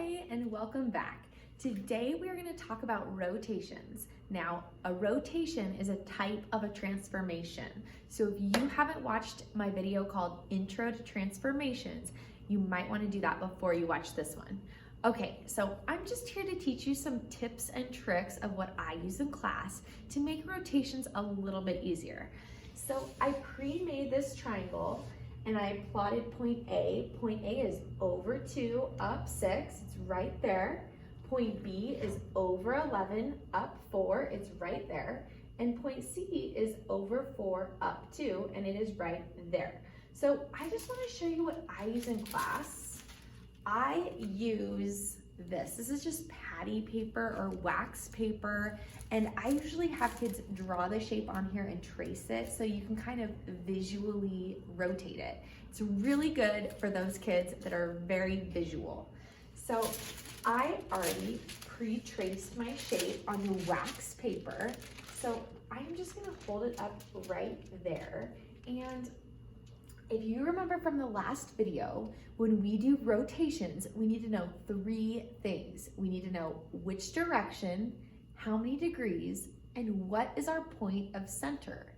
Hi, and welcome back. Today we are going to talk about rotations. Now, a rotation is a type of a transformation. So if you haven't watched my video called Intro to Transformations, you might want to do that before you watch this one. Okay, so I'm just here to teach you some tips and tricks of what I use in class to make rotations a little bit easier. So I pre-made this triangle and I plotted point A. Point A is over 2, up 6, it's right there. Point B is over 11, up 4, it's right there. And point C is over 4, up 2, and it is right there. So I just want to show you what I use in class. I use this. This is just patty paper or wax paper, and I usually have kids draw the shape on here and trace it so you can kind of visually rotate it. It's really good for those kids that are very visual. So I already pre-traced my shape on the wax paper, so I'm just gonna hold it up right there. And if you remember from the last video, when we do rotations, we need to know 3 things. We need to know which direction, how many degrees, and what is our point of center.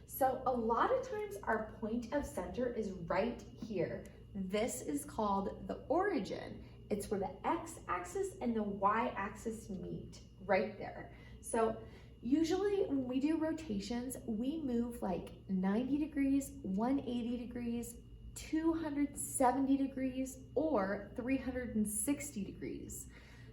So a lot of times our point of center is right here. This is called the origin. It's where the x-axis and the y-axis meet, right there. So usually when we do rotations, we move like 90 degrees, 180 degrees, 270 degrees, or 360 degrees.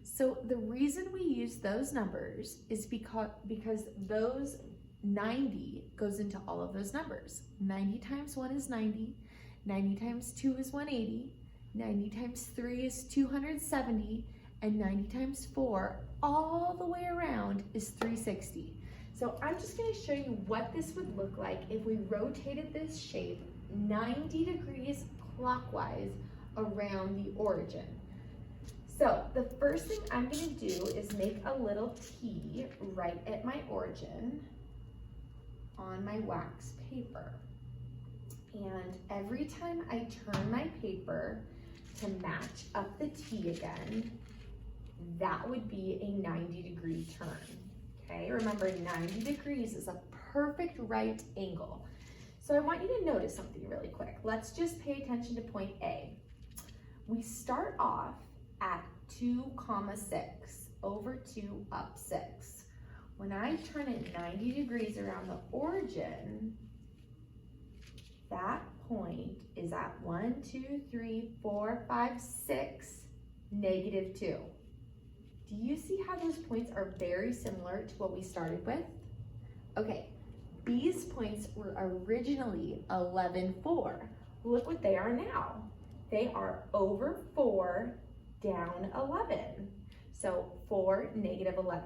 So the reason we use those numbers is because those 90 goes into all of those numbers. 90 times 1 is 90, 90 times 2 is 180, 90 times 3 is 270, and 90 times 4 all the way around is 360. So I'm just going to show you what this would look like if we rotated this shape 90 degrees clockwise around the origin. So the first thing I'm going to do is make a little T right at my origin on my wax paper. And every time I turn my paper to match up the T again, that would be a 90-degree turn. Okay, remember 90 degrees is a perfect right angle. So I want you to notice something really quick. Let's just pay attention to point A. We start off at 2, 6, over 2, up 6. When I turn it 90 degrees around the origin, that point is at 1, 2, 3, 4, 5, 6, negative 2. Do you see how those points are very similar to what we started with? Okay, B's points were originally 11, 4. Look what they are now. They are over 4, down 11. So 4, negative 11.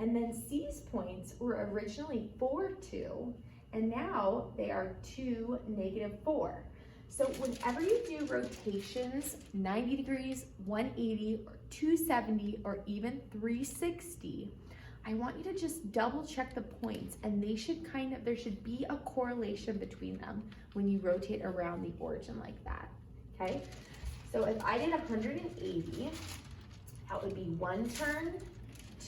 And then C's points were originally 4, 2, and now they are 2, negative 4. So whenever you do rotations, 90 degrees, 180, or 270, or even 360, I want you to just double check the points, and there should be a correlation between them when you rotate around the origin like that, okay? So if I did 180, that would be 1 turn,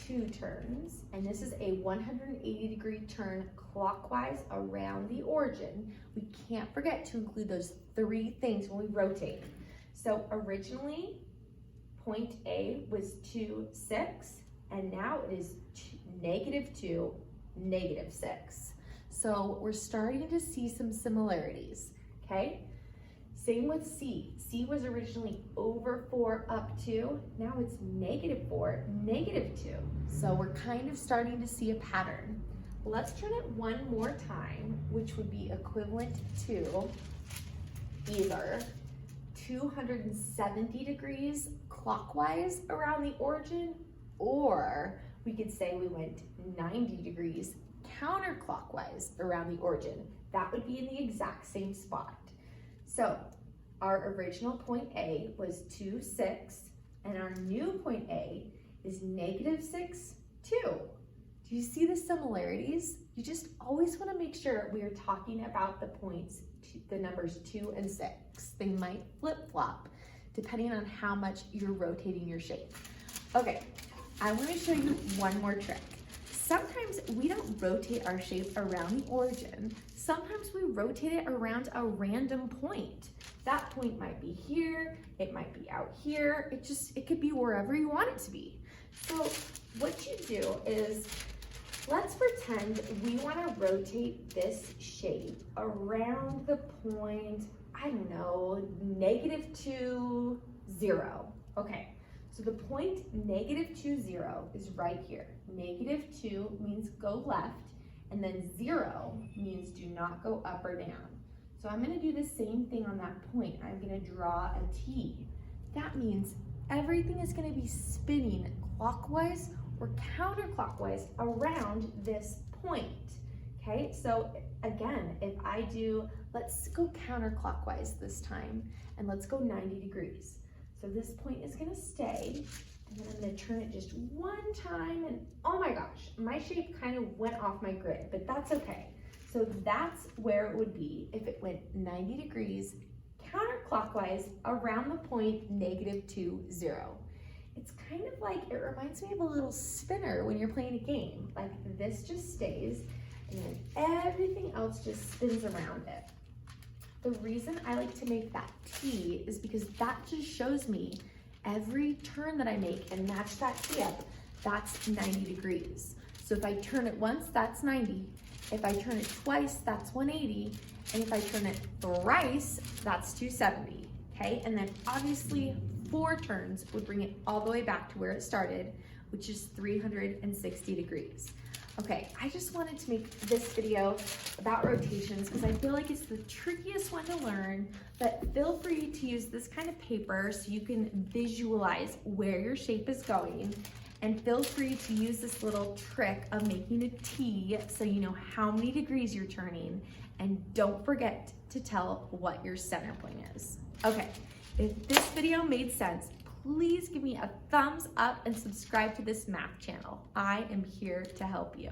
2 turns, and this is a 180-degree turn clockwise around the origin. We can't forget to include those 3 things when we rotate. So originally, point A was 2, 6, and now it is negative 2, negative 6. So we're starting to see some similarities, okay? Same with C. C was originally over 4, up 2. Now it's negative 4, negative 2. So we're kind of starting to see a pattern. Let's turn it one more time, which would be equivalent to either 270 degrees clockwise around the origin, or we could say we went 90 degrees counterclockwise around the origin. That would be in the exact same spot. So our original point A was 2, 6, and our new point A is negative 6, 2. Do you see the similarities? You just always want to make sure we are talking about the points, the numbers 2 and 6. They might flip-flop. depending on how much you're rotating your shape. Okay, I want to show you one more trick. Sometimes we don't rotate our shape around the origin. Sometimes we rotate it around a random point. That point might be here, it might be out here, it could be wherever you want it to be. So what you do is, let's pretend we want to rotate this shape around the point, I don't know, -2, 0. Okay, so the point -2, 0 is right here. -2 means go left, and then 0 means do not go up or down. So I'm going to do the same thing on that point. I'm going to draw a T. That means everything is going to be spinning clockwise or counterclockwise around this point. Okay, so again, if I do, let's go counterclockwise this time, and let's go 90 degrees. So this point is going to stay, and then I'm going to turn it just one time, and oh my gosh, my shape kind of went off my grid, but that's okay. So that's where it would be if it went 90 degrees counterclockwise around the point -2, 0. It's kind of like, it reminds me of a little spinner when you're playing a game. Like this just stays, and then everything else just spins around it. The reason I like to make that T is because that just shows me every turn that I make and match that T up, that's 90 degrees. So if I turn it once, that's 90. If I turn it twice, that's 180. And if I turn it thrice, that's 270, okay? And then obviously 4 turns would bring it all the way back to where it started, which is 360 degrees. Okay, I just wanted to make this video about rotations because I feel like it's the trickiest one to learn, but feel free to use this kind of paper so you can visualize where your shape is going, and feel free to use this little trick of making a T so you know how many degrees you're turning, and don't forget to tell what your center point is. Okay, if this video made sense, please give me a thumbs up and subscribe to this math channel. I am here to help you.